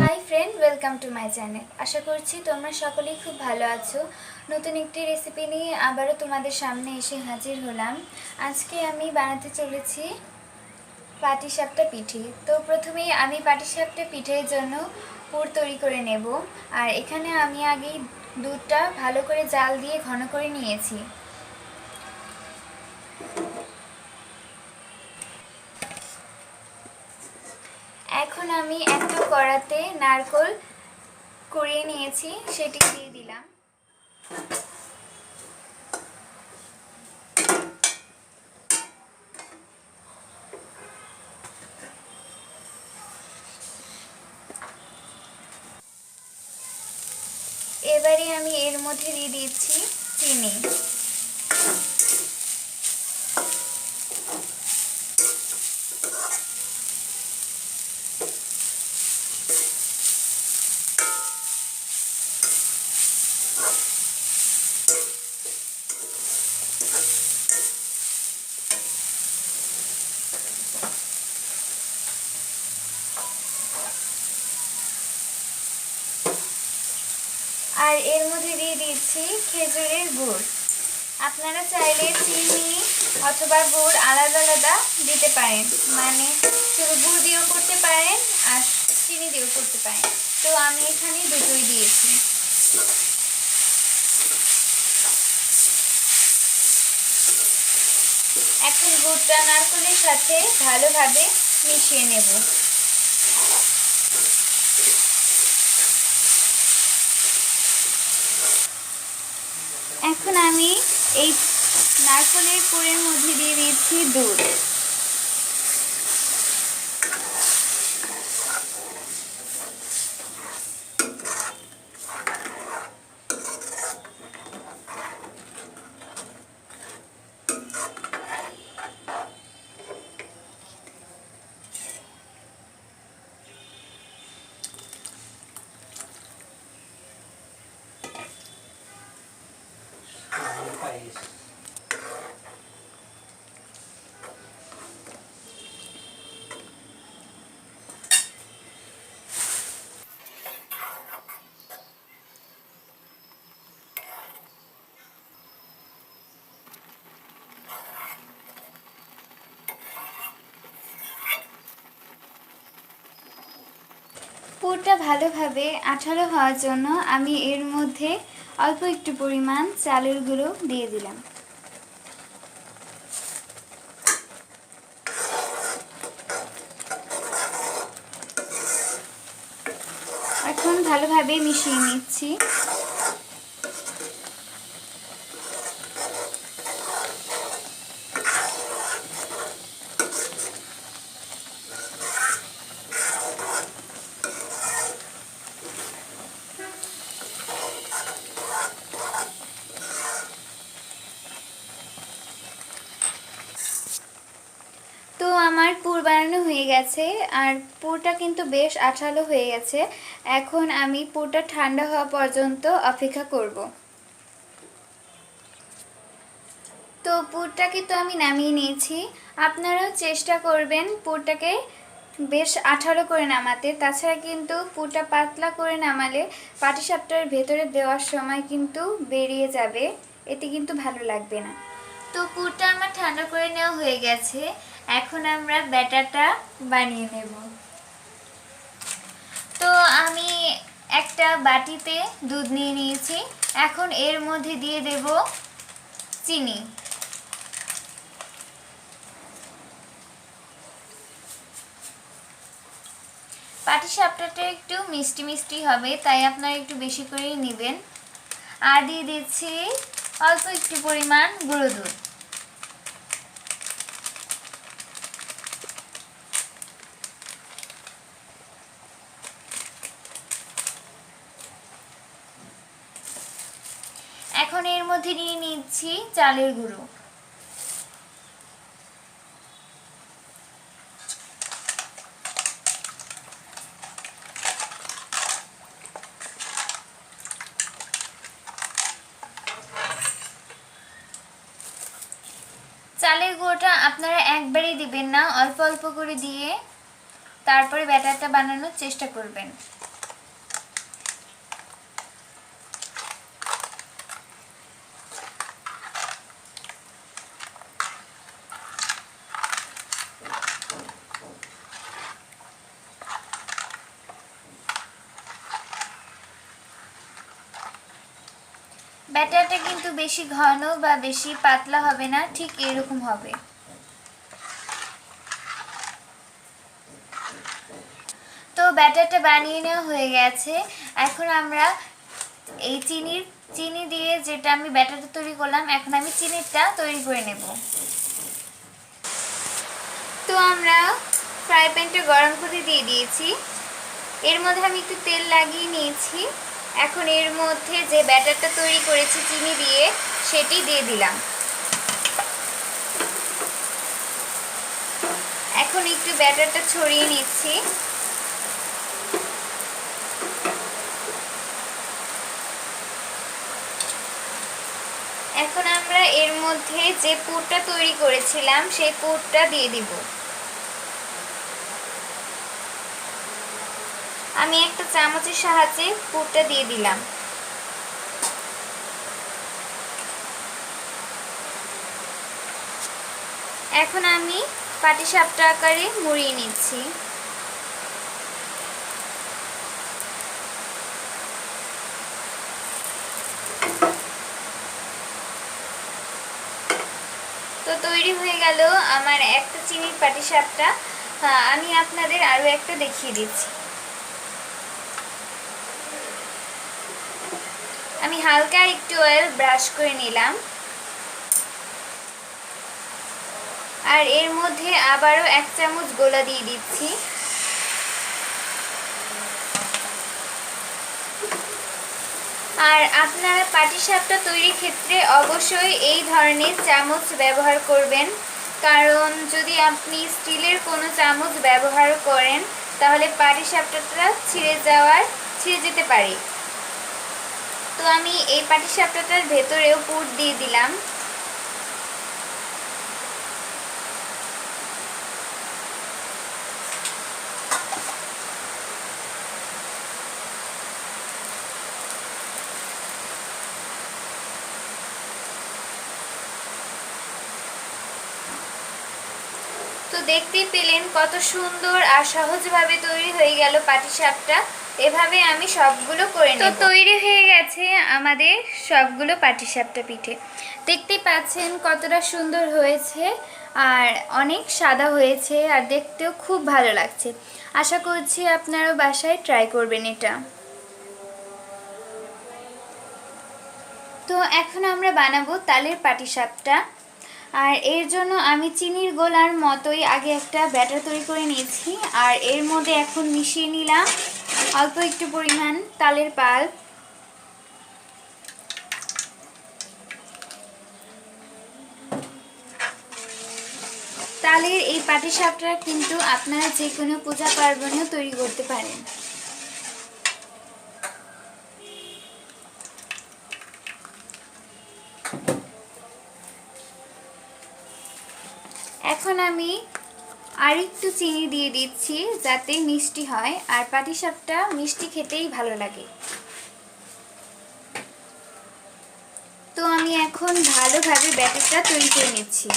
High friend, welcome to my channel. আশা করছি তোমরা সকলেই খুব ভালো আছো। নতুন একটি রেসিপি নিয়ে আবারও তোমাদের সামনে এসে হাজির হলাম। আজকে আমি বানাতে চলেছি পাটিসাপটা পিঠে। তো প্রথমেই আমি পাটিসাপটা পিঠের জন্য পুর তৈরি করে নেব। আর এখানে আমি আগেই দুধটা ভালো করে জাল দিয়ে ঘন করে নিয়েছি। এখন আমি একটা কড়াতে নারকেল কুড়িয়ে নিয়েছি, সেটি দিয়ে দিলাম। এবারে আমি এর মধ্যে দিয়ে দিচ্ছি চিনি। আর এর মধ্যে দিয়ে দিচ্ছি খেজুরের গুড়। আপনারা চাইলে চিনি অথবা গুড় আলাদা আলাদা দিতে পারেন, মানে শুধু গুড় দিয়েও করতে পারেন আর চিনি দিয়েও করতে পারেন। তো আমি এখানে দুটোই দিয়েছি। এখন গুড়টা নারকেলের সাথে ভালোভাবে মিশিয়ে নেব। এখন আমি এই নারকেলের পুরের মধ্যে দিয়ে দিচ্ছি দুধ। পুরটা ভালোভাবে আঠালো হওয়ার জন্য আমি এর মধ্যে অল্প একটু পরিমাণ চালের গুঁড়ো দিয়ে দিলাম। এখন ভালোভাবে মিশিয়ে নিচ্ছি। তো আমার পুর বানানো হয়ে গেছে, আর পুরটা কিন্তু বেশ আঠালো হয়ে গেছে। এখন আমি পুরটা ঠান্ডা হওয়া পর্যন্ত অপেক্ষা করব। তো পুরটাকে তো আমি নামিয়ে নিয়েছি। আপনারাও চেষ্টা করবেন পুরটাকে বেশ আঠালো করে নামাতে। তাছাড়া কিন্তু পুরটা পাতলা করে নামালে পাটিসাপটার ভেতরে দেওয়ার সময় কিন্তু বেরিয়ে যাবে, এতে কিন্তু ভালো লাগবে না। তো পুরটা আমার ঠান্ডা করে নেওয়া হয়ে গেছে। এখন আমরা ব্যাটারটা বানিয়ে নেব। তো আমি একটা বাটিতে দুধ নিয়ে নিয়েছি। এখন এর মধ্যে দিয়ে দেব চিনি। পাটিসাপটাটা একটু মিষ্টি মিষ্টি হবে, তাই আপনারা একটু বেশি করেই নেবেন। আর দিয়ে দিচ্ছি অল্প একটু পরিমাণ গুঁড়ো দুধ। এখন এর মধ্যে নিয়ে নিচ্ছি চালের গুঁড়ো। চালের গুঁড়োটা আপনারা একবারেই দিবেন না, অল্প অল্প করে দিয়ে তারপরে ব্যাটারটা বানানোর চেষ্টা করবেন। ব্যাটারটা কিন্তু বেশি ঘন বা বেশি পাতলা হবে না, ঠিক এরকম হবে। তো ব্যাটারটা বানিয়ে নেওয়া হয়ে গেছে। এখন আমরা এই চিনি দিয়ে যেটা আমি ব্যাটারটা তৈরি করলাম, এখন আমি চিনিটা তৈরি করে নেব। তো আমরা ফ্রাই প্যানটা গরম করে দিয়ে দিয়েছি, এর মধ্যে আমি একটু তেল লাগিয়ে নিয়েছি। এখন এর মধ্যে যে ব্যাটারটা তৈরি করেছি চিনি দিয়ে, সেটি দিয়ে দিলাম। এখন একটু ব্যাটারটা ছড়িয়ে নিচ্ছি। এখন আমরা এর মধ্যে যে পুরটা তৈরি করেছিলাম সেই পুরটা দিয়ে দিব। আমি একটা চামচের সাহায্যে পুরটা দিয়ে দিলাম। এখন আমি পাটিসাপটা আকারে মুড়িয়ে নিচ্ছি। তো তৈরি হয়ে গেল আমার একটা চিনির পাটিসাপটা। আমি আপনাদের আরো একটা দেখিয়ে দিচ্ছি। আমি হালকা একটু অয়েল ব্রাশ করে নিলাম, আর এর মধ্যে আবারও 1 চামচ গোলা দিয়ে দিচ্ছি। আর আপনারা পাটিসাপটা তৈরির ক্ষেত্রে অবশ্যই এই ধরনের চামচ ব্যবহার করবেন, কারণ যদি আপনি স্টিলের কোনো চামচ ব্যবহার করেন তাহলে পাটিসাপটাটা ছিঁড়ে যেতে পারে। তো আমি এই পাটিসাপটাটার ভেতরেও পুর দিয়ে দিলাম। তো দেখতেই পেলেন কত সুন্দর আর সহজভাবে তৈরি হয়ে গেল পাটিসাপটা। এভাবে আমি সবগুলো করে নেব। তো তৈরি হয়ে গেছে আমাদের সবগুলো পাটিসাপটা পিঠে। দেখতেই পাচ্ছেন কতটা সুন্দর হয়েছে আর অনেক সাদা হয়েছে, আর দেখতেও খুব ভালো লাগছে। আশা করছি আপনারাও বাসায় ট্রাই করবেন এটা। তো এখন আমরা বানাবো তালের পাটিসাপটা। আর এর জন্য আমি চিনির গোলার মতোই আগে একটা ব্যাটার তৈরি করে নিয়েছি, আর এর মধ্যে এখন মিশিয়ে নিলাম অল্প একটু পরিমাণ তালের পাল্প। তালের এই পাটিসাপটা কিন্তু আপনারা যে কোনো পূজা পার্বণেও তৈরি করতে পারেন। এখন আমি আরেকটু চিনি দিয়ে দিচ্ছি যাতে মিষ্টি হয়, আর পাটিসাপটা মিষ্টি খেতেই ভালো লাগে। তো আমি এখন ভালোভাবে ব্যাটারটা তৈরি করে নিচ্ছি।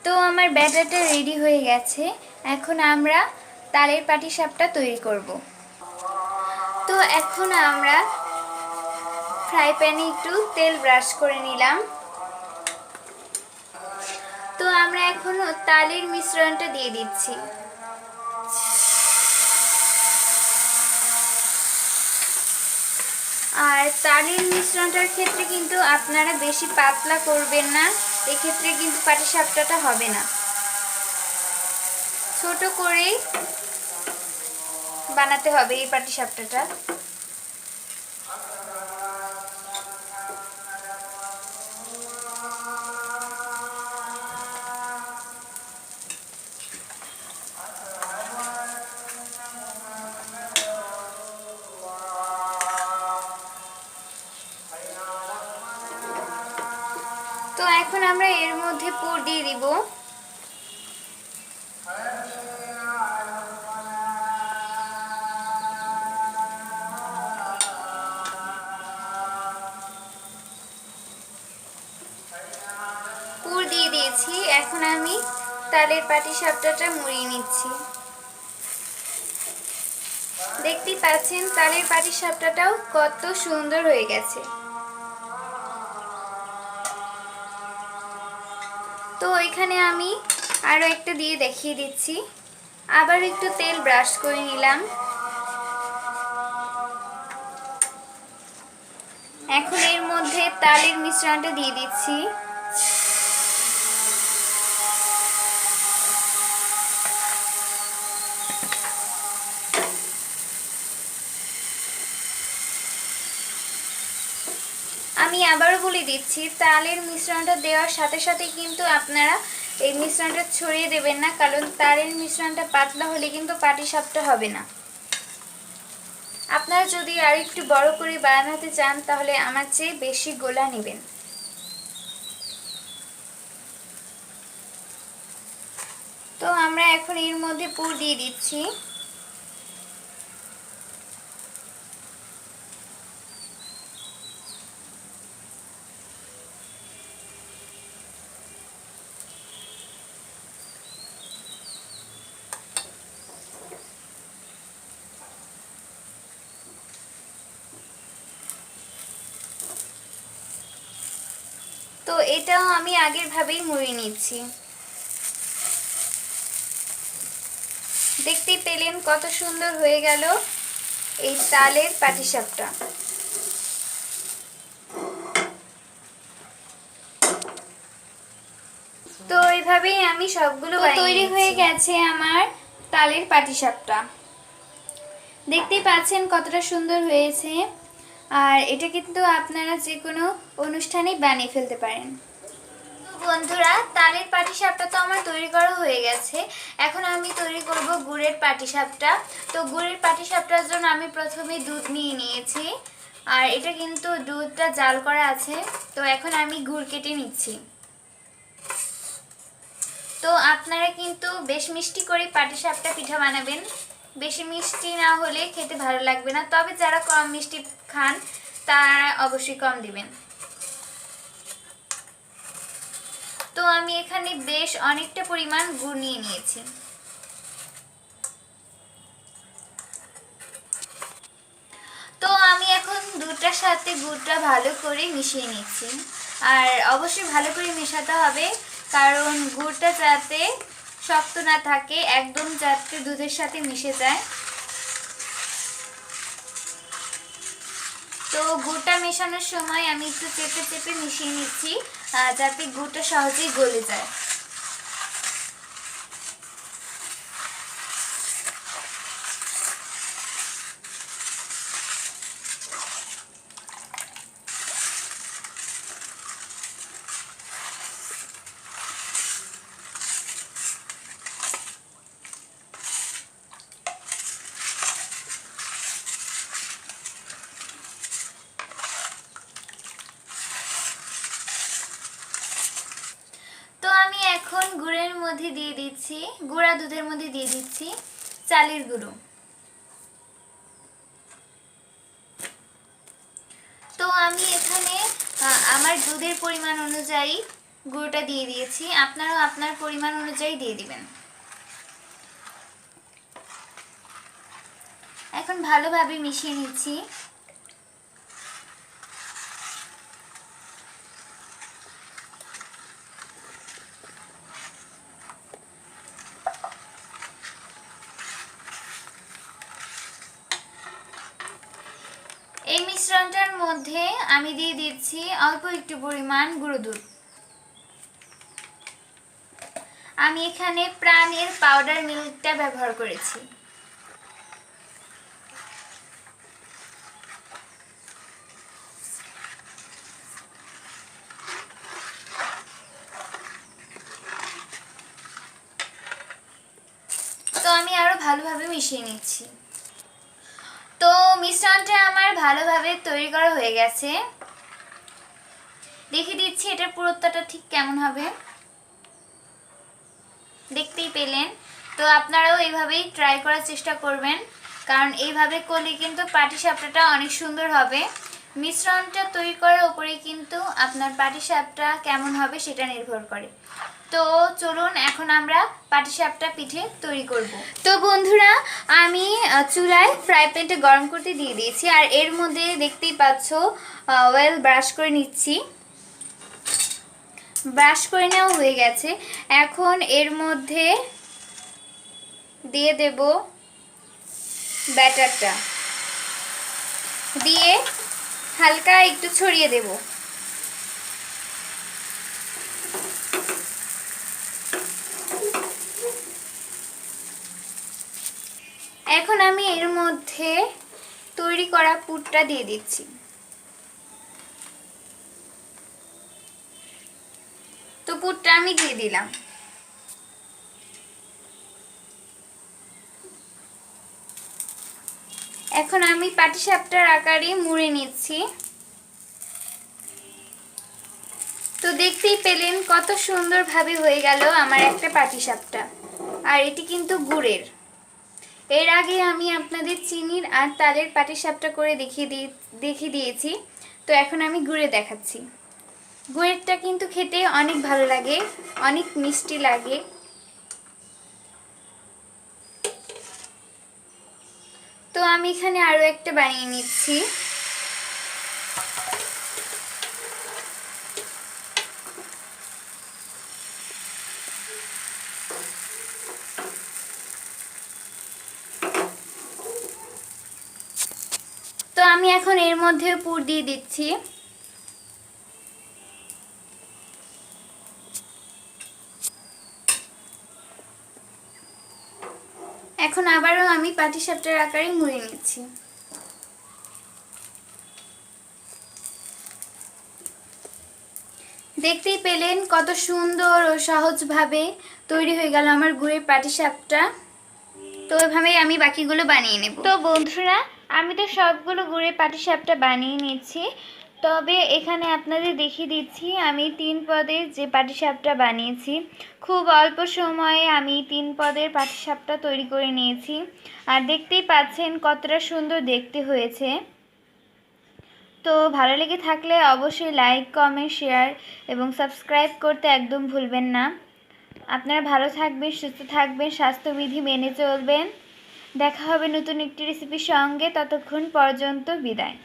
তো আমার ব্যাটারটা রেডি হয়ে গেছে। এখন আমরা তালের পাটিসাপটা তৈরি করব। তো এখন আমরা ফ্রাই প্যানে একটু তেল ব্রাশ করে নিলাম। তো আমরা এখন তালের মিশ্রণটা দিয়ে দিচ্ছি। আর তালের মিশ্রণটার ক্ষেত্রে কিন্তু আপনারা বেশি পাতলা করবেন না, এক্ষেত্রে কিন্তু পাটিসাপটাটা হবে না। ছোট করেই বানাতে হবে এই পাটিসাপটাটা। তো এখন আমরা এর মধ্যে পুর দিয়ে দিব। এখন আমি তালের পাটিসাপটাটা মুড়িয়ে নিচ্ছি। দেখতেই পাচ্ছেন তালের পাটিসাপটাটাও কত সুন্দর হয়ে গেছে। তো এখানে আমি আরও একটা দিয়ে দেখিয়ে দিচ্ছি। আবার একটু তেল ব্রাশ করে নিলাম। এখন এর মধ্যে তালের মিশ্রণটা দিয়ে দিচ্ছি। আমি আবারও বলে দিচ্ছি, তালের মিশ্রণটা দেওয়ার সাথে সাথে কিন্তু আপনারা এই মিশ্রণটা ছড়িয়ে দেবেন না, কারণ তালের মিশ্রণটা পাতলা হলে কিন্তু পাটিসাপটা হবে না। আপনারা যদি আর একটু বড় করে বানাতে চান তাহলে আমার চেয়ে বেশি গোলা নেবেন। তো আমরা এখন এর মধ্যে পুর দিয়ে দিচ্ছি। তো এটাও আমি আগের ভাবেই মুড়িয়ে নিচ্ছি। দেখতেই পেলেন কত সুন্দর হয়ে গেল এই তালের পাটিসাপটা। তো এইভাবেই আমি সবগুলো তৈরি হয়ে গেছে আমার তালের পাটিসাপটা। দেখতেই পাচ্ছেন কতটা সুন্দর হয়েছে। আর এটা কিন্তু আপনারা যে কোনো অনুষ্ঠানেই বানিয়ে ফেলতে পারেন। বন্ধুরা, তালের পাটিসাপটা তো আমার তৈরি করা হয়ে গেছে। এখন আমি তৈরি করব গুড়ের পাটিসাপটা। তো গুড়ের পাটিসাপটার জন্য আমি প্রথমে দুধ নিয়ে নিয়েছি, আর এটা কিন্তু দুধটা জাল করা আছে। তো এখন আমি গুড় কেটে নিচ্ছি। তো আপনারা কিন্তু বেশ মিষ্টি করে পাটিসাপটা পিঠা বানাবেন। বেশি মিষ্টি না হলে খেতে ভালো লাগবে না, তবে যারা কম মিষ্টি খান তারা অবশ্যই কম দিবেন। তো আমি এখানে বেশ অনেকটা পরিমাণ গুড় নিয়ে নিয়েছি। তো আমি এখন দুধটার সাথে গুড়টা ভালো করে মিশিয়ে নিচ্ছি। আর অবশ্যই ভালো করে মেশাতে হবে, কারণ গুড়টা যাতে শক্ত না থাকে, একদম যাতে দুধের সাথে মিশে যায়। তো গুড়টা মেশানোর সময় আমি একটু চেপে চেপে মিশিয়ে নিচ্ছি, যাতে গুড়টা সহজেই গলে যায়। তো আমি এখন গুড়ের মধ্যে দিয়ে দিচ্ছি, গুঁড়া দুধের মধ্যে দিয়ে দিচ্ছি চালের গুঁড়ো। তো আমি এখানে আমার দুধের পরিমাণ অনুযায়ী গুঁড়োটা দিয়ে দিয়েছি, আপনারাও আপনার পরিমাণ অনুযায়ী দিয়ে দিবেন। এখন ভালোভাবে মিশিয়ে নিচ্ছি। এই মিশ্রণটার মধ্যে আমি দিয়ে দিচ্ছি অল্প একটু পরিমাণ গুঁড়ো দুধ। আমি এখানে প্রাণের পাউডার মিল্কটা ব্যবহার করেছি। তো আমি আরো ভালোভাবে মিশিয়ে নিচ্ছি। তো মিশ্রণটা আমার ভালোভাবে তৈরি করা হয়ে গেছে। দেখিয়ে দিচ্ছি এটার পুরুত্বটা ঠিক কেমন হবে, দেখতেই পেলেন। তো আপনারাও এইভাবেই ট্রাই করার চেষ্টা করবেন, কারণ এইভাবে করলে কিন্তু পাটিসাপটাটা অনেক সুন্দর হবে। মিশ্রণটা তৈরি করার উপরেই কিন্তু আপনার পাটিসাপটা কেমন হবে সেটা নির্ভর করে। তো চলুন এখন আমরা পাটিসাপটা পিঠে তৈরি করব। তো বন্ধুরা, আমি চুলায় ফ্রাই প্যানটা গরম করতে দিয়ে দিয়েছি, আর এর মধ্যে দেখতেই পাচ্ছ অয়েল ব্রাশ করে নিচ্ছি। ব্রাশ করে নেওয়া হয়ে গেছে। এখন এর মধ্যে দিয়ে দেব ব্যাটারটা, দিয়ে হালকা একটু ছড়িয়ে দেব। এখন আমি এর মধ্যে তৈরি করা পুরটা দিয়ে দিচ্ছি। তো পুরটা আমি দিয়ে দিলাম। এখন আমি পাটিসাপটার আকারে মুড়ে নিচ্ছি। তো দেখতেই পেলেন কত সুন্দরভাবে হয়ে গেল আমার একটা পাটিসাপটা, আর এটি কিন্তু গুড়ের। এর আগে আমি আপনাদের চিনির আর তালের পাটিসাপটা করে দেখিয়ে দিয়েছি। তো এখন আমি গুড়ে দেখাচ্ছি। গুড়েরটা কিন্তু খেতে অনেক ভালো লাগে, অনেক মিষ্টি লাগে। তো আমি এখানে আরো একটা বানিয়ে নিচ্ছি। তো আমি এখন এর মধ্যে পুর দিয়ে দিচ্ছি। এখন আবারও আমি পাটিসাপটার আকারে মুড়ে নিচ্ছি। দেখতেই পেলেন কত সুন্দর ও সহজভাবে তৈরি হয়ে গেল আমার গুড়ের পাটিসাপটা। তো ওইভাবেই আমি বাকিগুলো বানিয়ে নেব। তো বন্ধুরা, আমি তো সবগুলো গুড়ের পাটিসাপটা বানিয়ে নিচ্ছি। তবে এখানে আপনাদের দেখিয়ে দিচ্ছি আমি 3 পদের যে পাটিসাপটা বানিয়েছি। খুব অল্প সময়ে আমি 3 পদের পাটিসাপটা তৈরি করে নিয়েছি, আর দেখতেই পাচ্ছেন কতটা সুন্দর দেখতে হয়েছে। তো ভালো লেগে থাকলে অবশ্যই লাইক, কমেন্ট, শেয়ার এবং সাবস্ক্রাইব করতে একদম ভুলবেন না। আপনারা ভালো থাকবেন, সুস্থ থাকবেন, স্বাস্থ্যবিধি মেনে চলবেন। দেখা হবে নতুন একটি রেসিপির সঙ্গে। ততক্ষণ পর্যন্ত বিদায়।